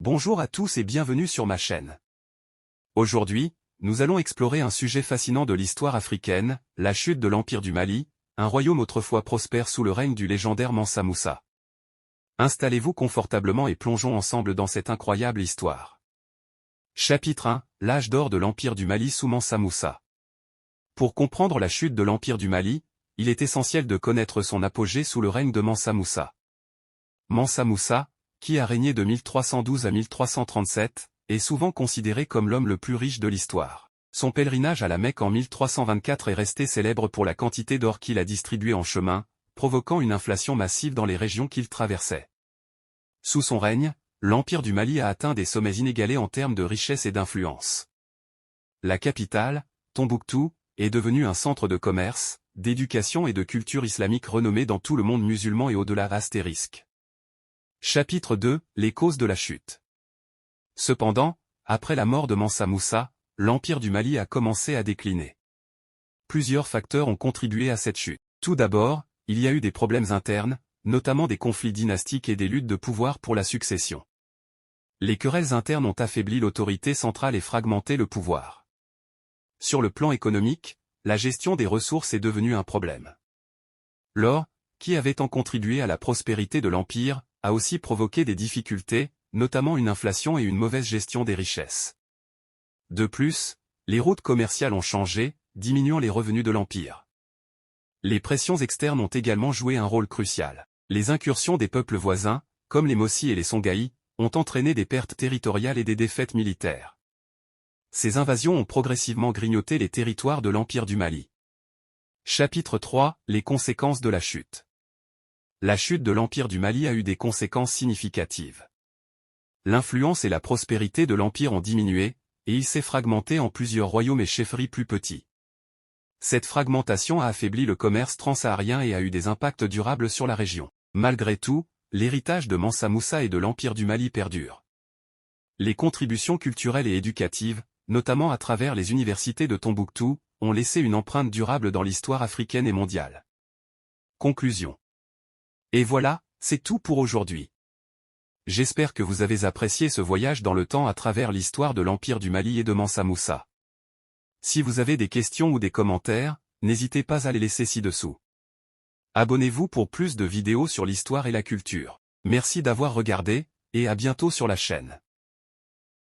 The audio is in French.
Bonjour à tous et bienvenue sur ma chaîne. Aujourd'hui, nous allons explorer un sujet fascinant de l'histoire africaine, la chute de l'Empire du Mali, un royaume autrefois prospère sous le règne du légendaire Mansa Moussa. Installez-vous confortablement et plongeons ensemble dans cette incroyable histoire. Chapitre 1, l'âge d'or de l'Empire du Mali sous Mansa Moussa. Pour comprendre la chute de l'Empire du Mali, il est essentiel de connaître son apogée sous le règne de Mansa Moussa. Mansa Moussa, qui a régné de 1312 à 1337, est souvent considéré comme l'homme le plus riche de l'histoire. Son pèlerinage à la Mecque en 1324 est resté célèbre pour la quantité d'or qu'il a distribué en chemin, provoquant une inflation massive dans les régions qu'il traversait. Sous son règne, l'Empire du Mali a atteint des sommets inégalés en termes de richesse et d'influence. La capitale, Tombouctou, est devenue un centre de commerce, d'éducation et de culture islamique renommé dans tout le monde musulman et au-delà. Astérisque. Chapitre 2, les causes de la chute. Cependant, après la mort de Mansa Moussa, l'Empire du Mali a commencé à décliner. Plusieurs facteurs ont contribué à cette chute. Tout d'abord, il y a eu des problèmes internes, notamment des conflits dynastiques et des luttes de pouvoir pour la succession. Les querelles internes ont affaibli l'autorité centrale et fragmenté le pouvoir. Sur le plan économique, la gestion des ressources est devenue un problème. L'or, qui avait tant contribué à la prospérité de l'Empire, a aussi provoqué des difficultés, notamment une inflation et une mauvaise gestion des richesses. De plus, les routes commerciales ont changé, diminuant les revenus de l'Empire. Les pressions externes ont également joué un rôle crucial. Les incursions des peuples voisins, comme les Mossi et les Songhai, ont entraîné des pertes territoriales et des défaites militaires. Ces invasions ont progressivement grignoté les territoires de l'Empire du Mali. Chapitre 3, les conséquences de la chute. La chute de l'Empire du Mali a eu des conséquences significatives. L'influence et la prospérité de l'Empire ont diminué, et il s'est fragmenté en plusieurs royaumes et chefferies plus petits. Cette fragmentation a affaibli le commerce transsaharien et a eu des impacts durables sur la région. Malgré tout, l'héritage de Mansa Moussa et de l'Empire du Mali perdure. Les contributions culturelles et éducatives, notamment à travers les universités de Tombouctou, ont laissé une empreinte durable dans l'histoire africaine et mondiale. Conclusion. Et voilà, c'est tout pour aujourd'hui. J'espère que vous avez apprécié ce voyage dans le temps à travers l'histoire de l'Empire du Mali et de Mansa Moussa. Si vous avez des questions ou des commentaires, n'hésitez pas à les laisser ci-dessous. Abonnez-vous pour plus de vidéos sur l'histoire et la culture. Merci d'avoir regardé, et à bientôt sur la chaîne.